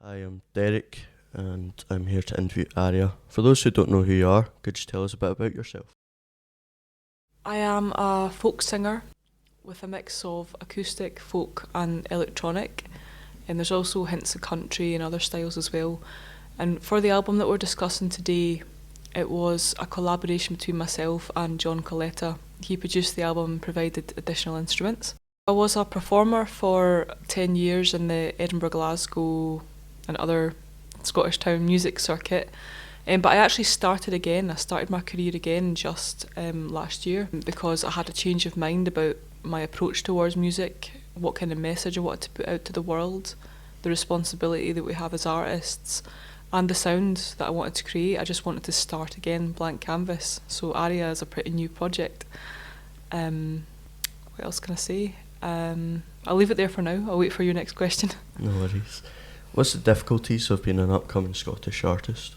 Hi, I'm Derek, and I'm here to interview Arria. For those who don't know who you are, could you tell us a bit about yourself? I am a folk singer with a mix of acoustic, folk, and electronic. And there's also hints of country and other styles as well. And for the album that we're discussing today, it was a collaboration between myself and John Coletta. He produced the album and provided additional instruments. I was a performer for 10 years in the Edinburgh, Glasgow, and other Scottish town music circuit. But I actually started again. I started my career again just last year because I had a change of mind about my approach towards music, what kind of message I wanted to put out to the world, the responsibility that we have as artists, and the sound that I wanted to create. I just wanted to start again, blank canvas. So Arria is a pretty new project. What else can I say? I'll leave it there for now. I'll wait for your next question. No worries. What's the difficulties of being an upcoming Scottish artist?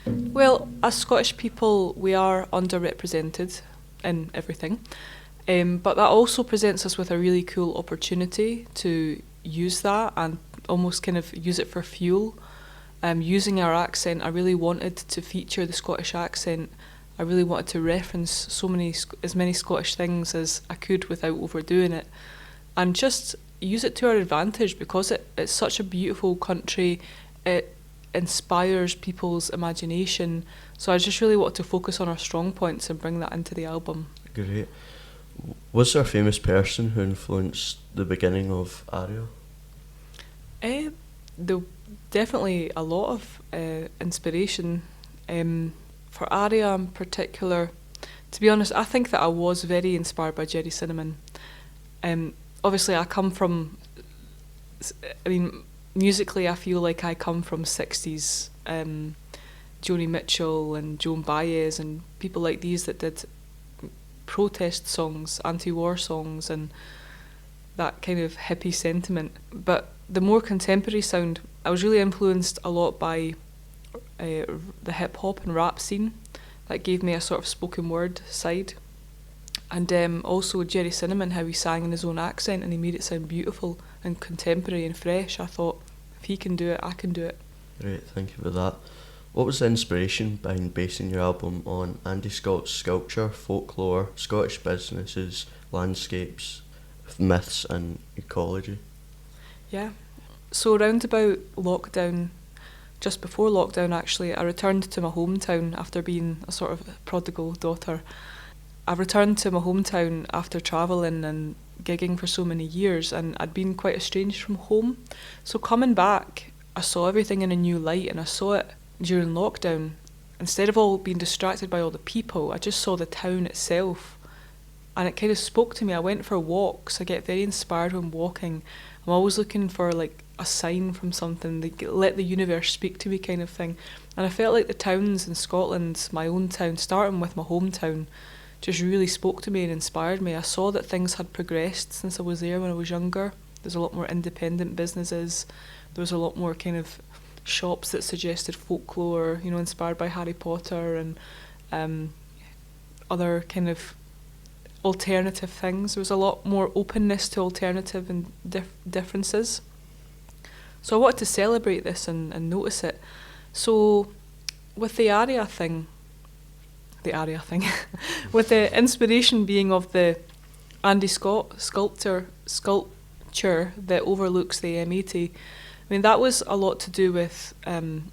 Well, as Scottish people, we are underrepresented in everything. But that also presents us with a really cool opportunity to use that and almost kind of use it for fuel. Using our accent, I really wanted to feature the Scottish accent. I really wanted to reference as many Scottish things as I could without overdoing it, and just use it to our advantage because it's such a beautiful country. It inspires people's imagination. So I just really wanted to focus on our strong points and bring that into the album. Great. Was there a famous person who influenced the beginning of Arria? There definitely a lot of inspiration. For Arria in particular, to be honest, I think that I was very inspired by Jerry Cinnamon. Obviously, musically I feel like I come from 60s Joni Mitchell and Joan Baez and people like these that did protest songs, anti-war songs and that kind of hippie sentiment. But the more contemporary sound, I was really influenced a lot by the hip hop and rap scene. That gave me a sort of spoken word side. And also Jerry Cinnamon, how he sang in his own accent and he made it sound beautiful and contemporary and fresh. I thought, if he can do it, I can do it. Great, thank you for that. What was the inspiration behind basing your album on Andy Scott's sculpture, folklore, Scottish businesses, landscapes, myths and ecology? Yeah. So around about lockdown, just before lockdown actually, I returned to my hometown after being a sort of prodigal daughter. I returned to my hometown after travelling and gigging for so many years, and I'd been quite estranged from home. So coming back, I saw everything in a new light, and I saw it during lockdown. Instead of all being distracted by all the people, I just saw the town itself, and it kind of spoke to me. I went for walks. I get very inspired when walking. I'm always looking for like a sign from something, let the universe speak to me kind of thing. And I felt like the towns in Scotland, my own town, starting with my hometown, just really spoke to me and inspired me. I saw that things had progressed since I was there when I was younger. There's a lot more independent businesses. There was a lot more kind of shops that suggested folklore, inspired by Harry Potter and other kind of alternative things. There was a lot more openness to alternative and differences. So I wanted to celebrate this and notice it. So with the Arria thing, with the inspiration being of the Andy Scott sculpture that overlooks the M80. That was a lot to do with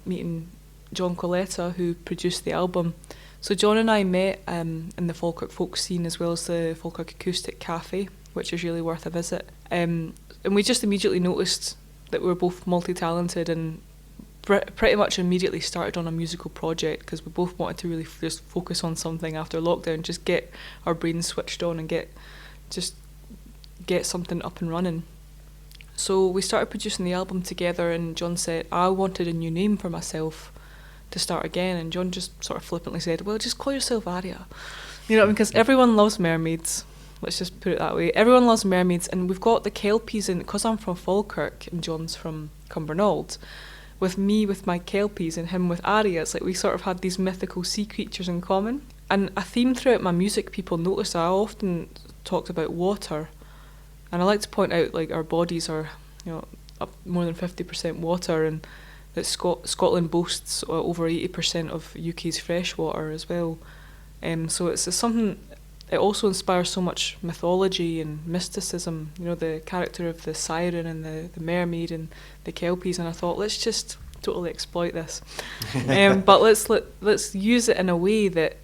meeting John Coletta, who produced the album. So John and I met in the Falkirk folk scene as well as the Falkirk Acoustic Cafe, which is really worth a visit. And we just immediately noticed that we were both multi-talented and pretty much immediately started on a musical project because we both wanted to really just focus on something after lockdown, just get our brains switched on and get something up and running. So we started producing the album together, and John said, I wanted a new name for myself to start again, and John just sort of flippantly said, well, just call yourself Arria. Because everyone loves mermaids. Let's just put it that way. Everyone loves mermaids, and we've got the Kelpies in, because I'm from Falkirk and John's from Cumbernauld. With me with my Kelpies and him with Arria, it's like we sort of had these mythical sea creatures in common. And a theme throughout my music, people notice I often talked about water. And I like to point out, like, our bodies are, up more than 50% water, and that Scotland boasts over 80% of UK's fresh water as well. So it's something. It also inspires so much mythology and mysticism. You know, the character of the siren and the mermaid and the kelpies. And I thought, let's just totally exploit this, but let's use it in a way that,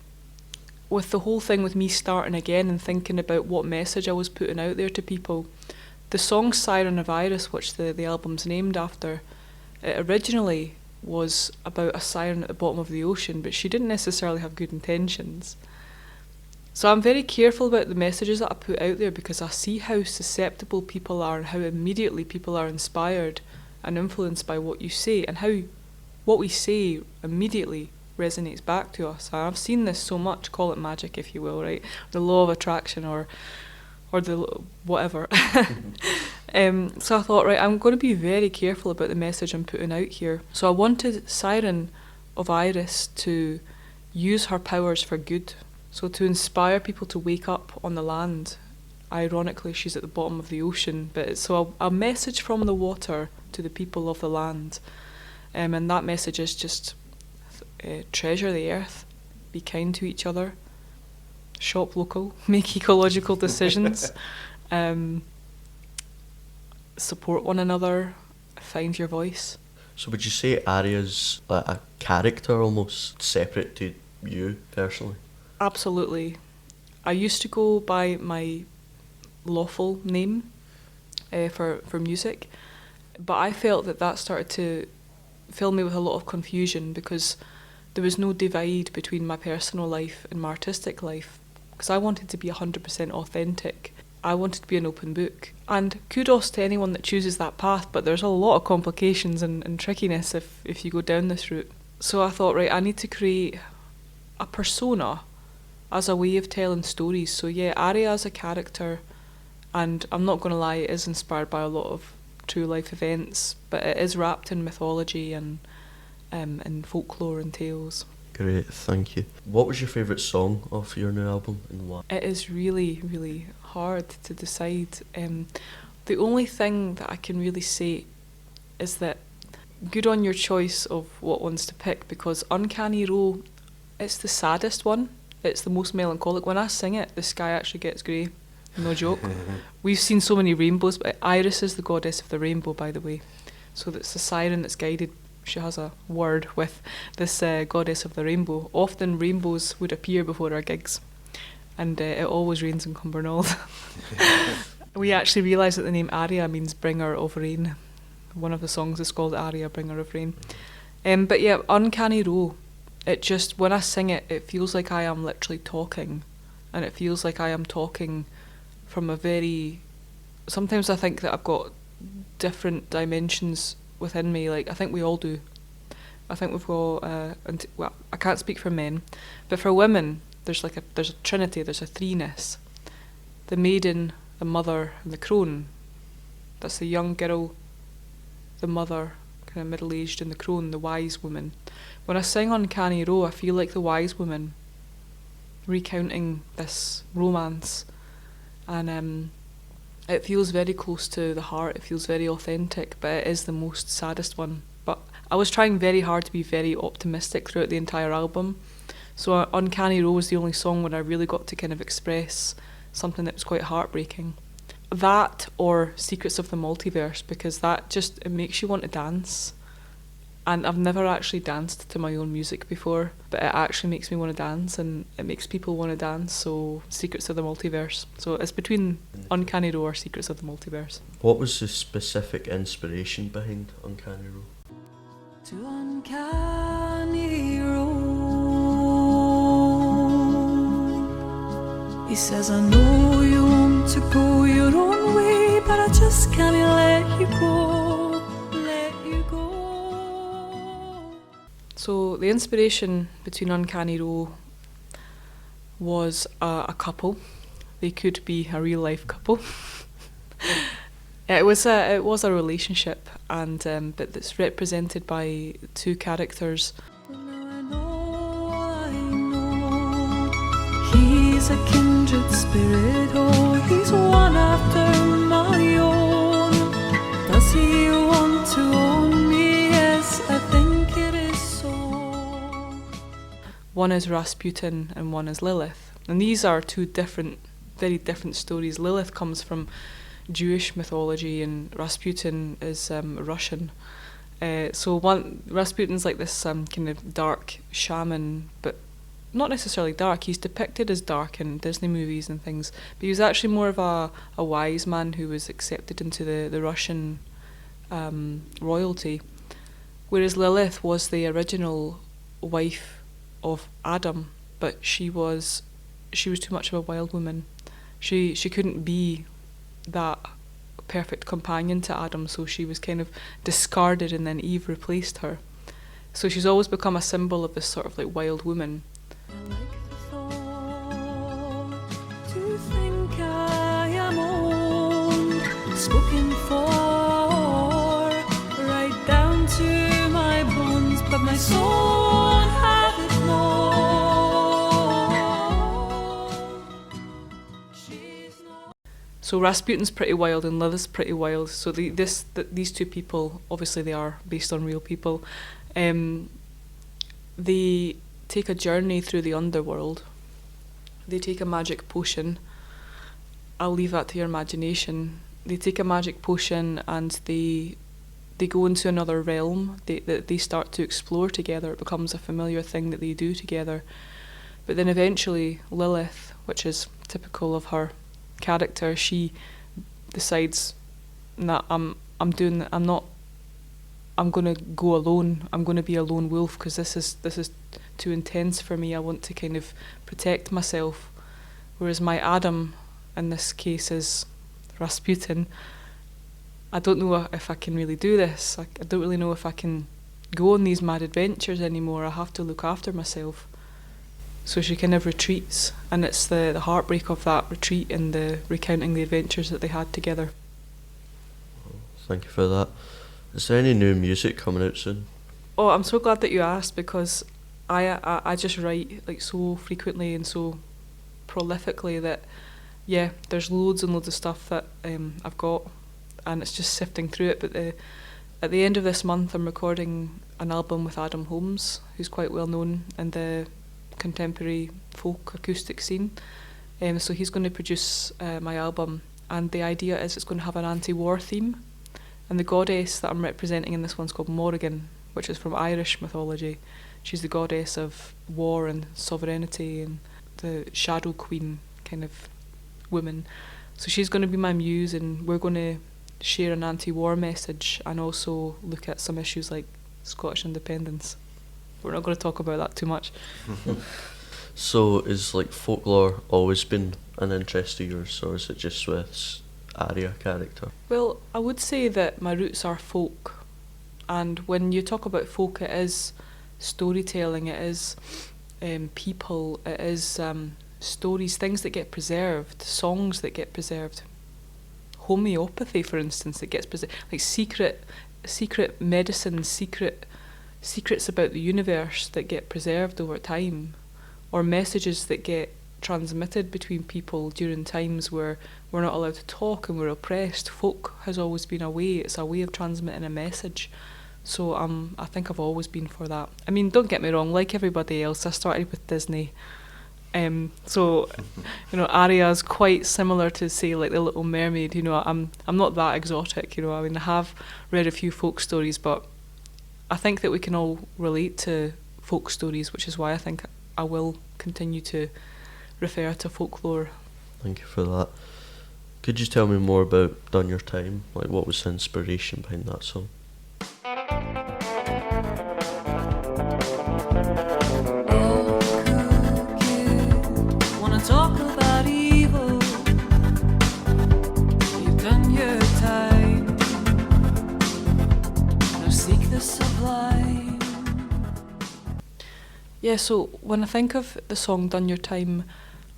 with the whole thing with me starting again and thinking about what message I was putting out there to people. The song Siren of Iris, which the album's named after, it originally was about a siren at the bottom of the ocean, but she didn't necessarily have good intentions. So I'm very careful about the messages that I put out there, because I see how susceptible people are and how immediately people are inspired and influenced by what you say, and how what we say immediately resonates back to us. And I've seen this so much, call it magic if you will, right? The law of attraction or the whatever. So I thought, right, I'm going to be very careful about the message I'm putting out here. So I wanted Siren of Iris to use her powers for good. So to inspire people to wake up on the land. Ironically, she's at the bottom of the ocean, but it's so a message from the water to the people of the land. And that message is just treasure the earth, be kind to each other, shop local, make ecological decisions, support one another, find your voice. So would you say Arria's like a character almost separate to you personally? Absolutely. I used to go by my lawful name for music, but I felt that started to fill me with a lot of confusion, because there was no divide between my personal life and my artistic life, because I wanted to be 100% authentic. I wanted to be an open book. And kudos to anyone that chooses that path, but there's a lot of complications and trickiness if you go down this route. So I thought, right, I need to create a persona as a way of telling stories. So yeah, Arria as a character, and I'm not going to lie, it is inspired by a lot of true life events, but it is wrapped in mythology and folklore and tales. Great, thank you. What was your favourite song of your new album and why? It is really, really hard to decide. The only thing that I can really say is that good on your choice of what ones to pick, because Uncanny Row, it's the saddest one. It's the most melancholic. When I sing it, the sky actually gets grey. No joke. We've seen so many rainbows, but Iris is the goddess of the rainbow, by the way. So that's a siren that's guided. She has a word with this goddess of the rainbow. Often rainbows would appear before our gigs, and it always rains in Cumbernauld. We actually realised that the name Arria means bringer of rain. One of the songs is called Arria, bringer of rain. But yeah, Uncanny Row, it just, when I sing it, it feels like I am literally talking, and it feels like I am talking from a very, sometimes I think that I've got different dimensions within me, like I think we all do. I think we've got, well, I can't speak for men, but for women, there's a trinity, there's a threeness. The maiden, the mother, and the crone. That's the young girl, the mother, kind of middle-aged, and the crone, the wise woman. When I sing Uncanny Row, I feel like the wise woman recounting this romance, and it feels very close to the heart, it feels very authentic, but it is the most saddest one. But I was trying very hard to be very optimistic throughout the entire album, so Uncanny Row was the only song where I really got to kind of express something that was quite heartbreaking. That or Secrets of the Multiverse, because that just, it makes you want to dance. And I've never actually danced to my own music before, but it actually makes me want to dance, and it makes people want to dance, so Secrets of the Multiverse. So it's between Uncanny Row or Secrets of the Multiverse. What was the specific inspiration behind Uncanny Row? To Uncanny Row, he says, I know you want to go your own way, but I just can't let you go, let you go. So the inspiration between Uncanny Row was a couple. They could be a real life couple. It was a relationship, and but it's represented by two characters. I know, he's a kindred spirit, oh, he's one after my own. Does he One is Rasputin and one is Lilith. And these are two very different stories. Lilith comes from Jewish mythology and Rasputin is Russian. So Rasputin's like this kind of dark shaman, but not necessarily dark. He's depicted as dark in Disney movies and things, but he was actually more of a wise man who was accepted into the Russian royalty. Whereas Lilith was the original wife of Adam, but she was too much of a wild woman. She couldn't be that perfect companion to Adam, so she was kind of discarded, and then Eve replaced her. So she's always become a symbol of this sort of like wild woman. I like the thought to think I am owned, spoken for, right down to my bones, but my soul won't have it known. She's not. So Rasputin's pretty wild and Lilith's pretty wild. So these two people, obviously they are based on real people, they take a journey through the underworld. They take a magic potion. I'll leave that to your imagination. They take a magic potion and they go into another realm. They start to explore together. It becomes a familiar thing that they do together. But then eventually Lilith, which is typical of her character, she decides, nah, I'm gonna go alone. I'm gonna be a lone wolf because this is too intense for me. I want to kind of protect myself. Whereas my Adam, in this case, is Rasputin. I don't know if I can really do this. I don't really know if I can go on these mad adventures anymore. I have to look after myself. So she kind of retreats, and it's the heartbreak of that retreat and the recounting the adventures that they had together. Thank you for that. Is there any new music coming out soon? Oh, I'm so glad that you asked, because I just write like so frequently and so prolifically that, yeah, there's loads and loads of stuff that I've got, and it's just sifting through it. But at the end of this month, I'm recording an album with Adam Holmes, who's quite well known in the contemporary folk acoustic scene. So he's going to produce my album, and the idea is it's going to have an anti-war theme. And the goddess that I'm representing in this one's called Morrigan, which is from Irish mythology. She's the goddess of war and sovereignty and the shadow queen kind of woman. So she's going to be my muse, and we're going to share an anti-war message and also look at some issues like Scottish independence. We're not going to talk about that too much. So is like folklore always been an interest of yours, or is it just with Arria character? Well, I would say that my roots are folk, and when you talk about folk, it is storytelling, it is people, it is stories, things that get preserved, songs that get preserved, homeopathy, for instance, that gets preserved, like secret medicine, secrets about the universe that get preserved over time, or messages that get transmitted between people during times where we're not allowed to talk and we're oppressed. Folk has always been it's a way of transmitting a message. So I think I've always been for that. I mean, don't get me wrong, like everybody else, I started with Disney. So, you know, Arria is quite similar to, say, like The Little Mermaid. You know, I'm not that exotic, you know. I mean, I have read a few folk stories, but I think that we can all relate to folk stories, which is why I think I will continue to refer to folklore. Thank you for that. Could you tell me more about Done Your Time? Like, what was the inspiration behind that song? Talk about evil. You've done your time. Now seek the sublime. Yeah, so when I think of the song Done Your Time,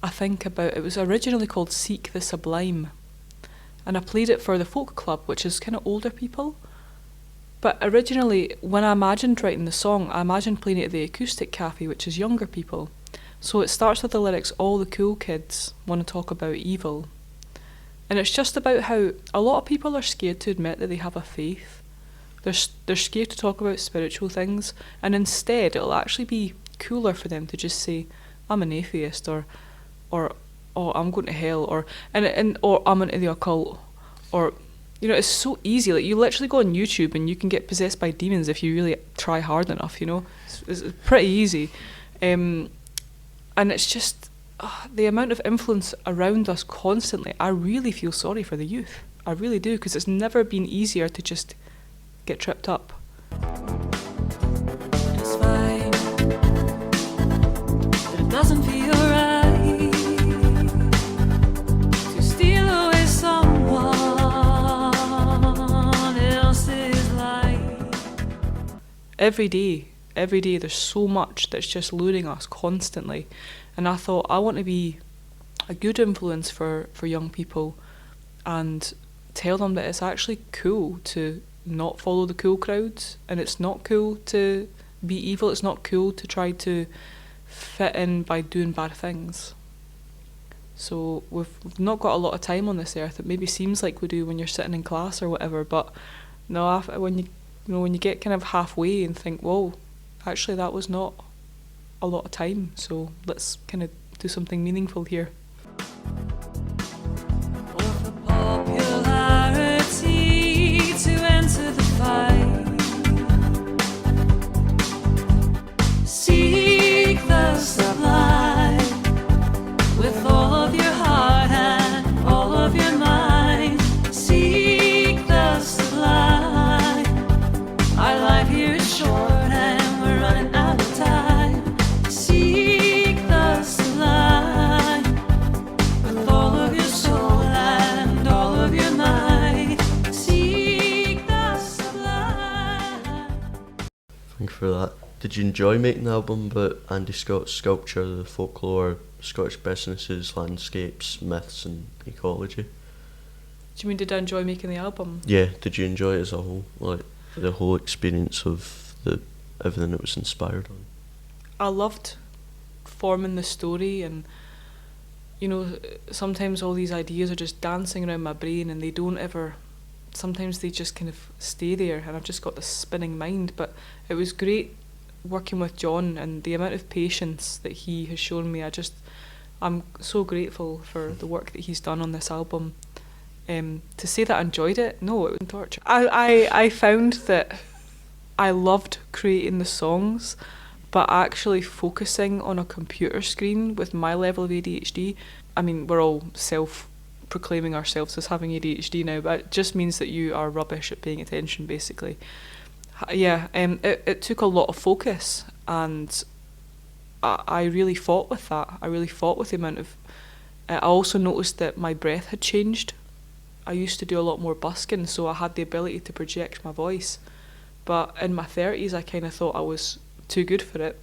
I think about, it was originally called Seek the Sublime, and I played it for the folk club, which is kind of older people. But originally, when I imagined writing the song, I imagined playing it at the acoustic cafe, which is younger people. So it starts with the lyrics, all the cool kids want to talk about evil. And it's just about how a lot of people are scared to admit that they have a faith. They're scared to talk about spiritual things, and instead it'll actually be cooler for them to just say, I'm an atheist, or oh, I'm going to hell, or I'm into the occult, or, you know, it's so easy. Like, you literally go on YouTube and you can get possessed by demons if you really try hard enough, you know. It's pretty easy. And it's just the amount of influence around us constantly. I really feel sorry for the youth. I really do, because it's never been easier to just get tripped up. It's fine, but it doesn't feel right to steal away someone else's life. Every day there's so much that's just luring us constantly. And I thought, I want to be a good influence for young people and tell them that it's actually cool to not follow the cool crowds, and it's not cool to be evil, it's not cool to try to fit in by doing bad things. So we've not got a lot of time on this earth. It maybe seems like we do when you're sitting in class or whatever, but no, when you get kind of halfway and think, whoa, actually that was not a lot of time, so let's kind of do something meaningful here. For the popularity to enter the fight, seek the sublime with all of your heart and all of your mind. Seek the sublime. Our life here is short and we're running out of time. Seek the sublime with all of your soul and all of your mind. Seek the sublime. Thank you for that. Did you enjoy making the album about Andy Scott's sculpture, the folklore, Scottish businesses, landscapes, myths and ecology? Do you mean, did I enjoy making the album? Yeah, did you enjoy it as a whole? Like, the whole experience of everything it was inspired on? I loved forming the story, and, you know, sometimes all these ideas are just dancing around my brain and they don't ever, sometimes they just kind of stay there and I've just got this spinning mind. But it was great working with John, and the amount of patience that he has shown me. I'm so grateful for the work that he's done on this album. To say that I enjoyed it, no, it was torture. I found that I loved creating the songs, but actually focusing on a computer screen with my level of ADHD, I mean, we're all self-proclaiming ourselves as having ADHD now, but it just means that you are rubbish at paying attention, basically. Yeah, it took a lot of focus, and I really fought with that. I really fought with the amount of... I also noticed that my breath had changed. I used to do a lot more busking, so I had the ability to project my voice. But in my 30s, I kind of thought I was too good for it,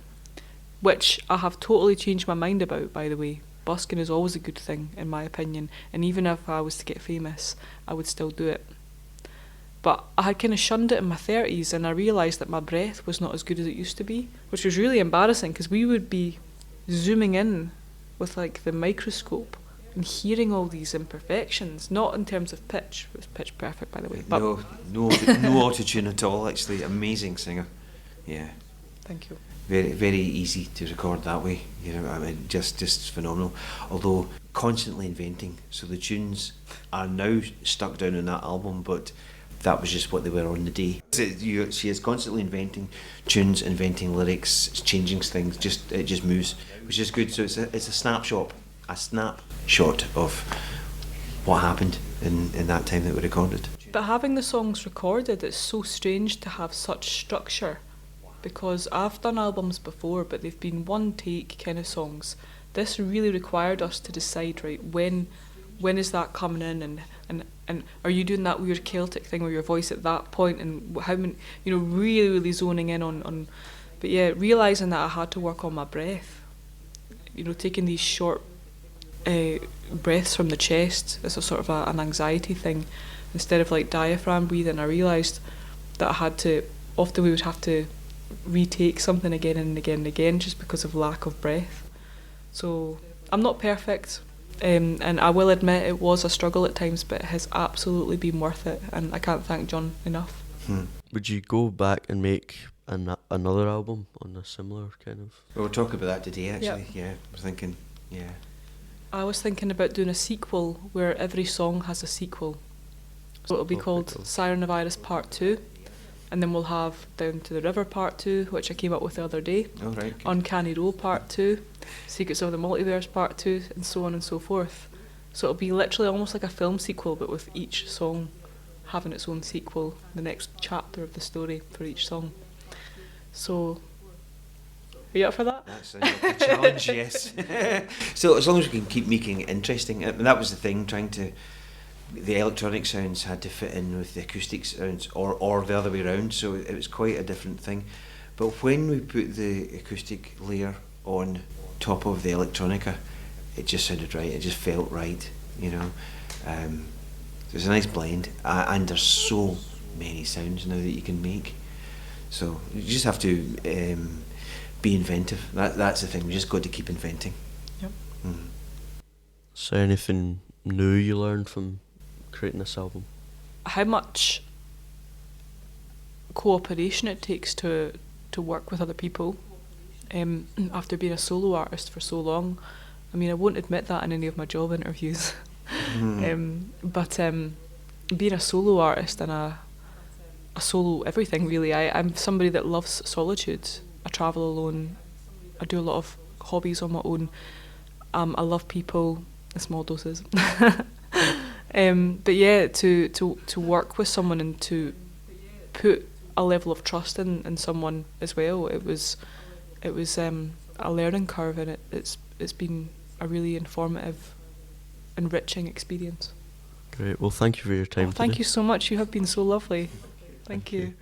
which I have totally changed my mind about, by the way. Busking is always a good thing, in my opinion, and even if I was to get famous, I would still do it. But I had kind of shunned it in my 30s, and I realised that my breath was not as good as it used to be, which was really embarrassing, because we would be zooming in with like the microscope and hearing all these imperfections, not in terms of pitch. It was pitch perfect, by the way. But No autotune at all, actually. Amazing singer. Yeah. Thank you. Very, very easy to record that way. You know, I mean, just phenomenal. Although constantly inventing. So the tunes are now stuck down in that album, but that was just what they were on the day. She is constantly inventing tunes, inventing lyrics, changing things. It just moves, which is good. So it's a snapshot of what happened in that time that we recorded. But having the songs recorded, it's so strange to have such structure, because I've done albums before, but they've been one take kind of songs. This really required us to decide, right, when is that coming in, and are you doing that weird Celtic thing with your voice at that point, and how many, you know, really zoning in on. But yeah, realising that I had to work on my breath, you know, taking these short breaths from the chest as a sort of an anxiety thing instead of like diaphragm breathing. I realised that I had to, often we would have to retake something again and again and again just because of lack of breath. So I'm not perfect, and I will admit it was a struggle at times, but it has absolutely been worth it, and I can't thank John enough. Would you go back and make another album on a similar kind of... Well, we're talking about that today, actually. Yeah, we're thinking, yeah. I was thinking about doing a sequel where every song has a sequel. So it'll be called Siren of Iris Part 2, and then we'll have Down to the River Part 2, which I came up with the other day, Oh, right. Good. Uncanny Row Part 2, Secrets of the Multiverse Part 2, and so on and so forth. So it'll be literally almost like a film sequel, but with each song having its own sequel, the next chapter of the story for each song. So, are you up for that? That sounds like a challenge, yes. So as long as we can keep making it interesting, and that was the thing, the electronic sounds had to fit in with the acoustic sounds, or the other way around, so it was quite a different thing. But when we put the acoustic layer on top of the electronica, it just sounded right, it just felt right, you know. It's a nice blend, and there's so many sounds now that you can make. So you just have to be inventive. That's the thing, we just got to keep inventing. Yep. Mm. Is there anything new you learned from creating this album? How much cooperation it takes to work with other people. After being a solo artist for so long, I mean, I won't admit that in any of my job interviews. But being a solo artist and a solo everything really, I'm somebody that loves solitude. I travel alone, I do a lot of hobbies on my own. I love people in small doses. But yeah, to work with someone and to put a level of trust in someone as well, it was a learning curve, and it's been a really informative, enriching experience. Great. Well, thank you for your time today. Thank you so much. You have been so lovely. Thank you.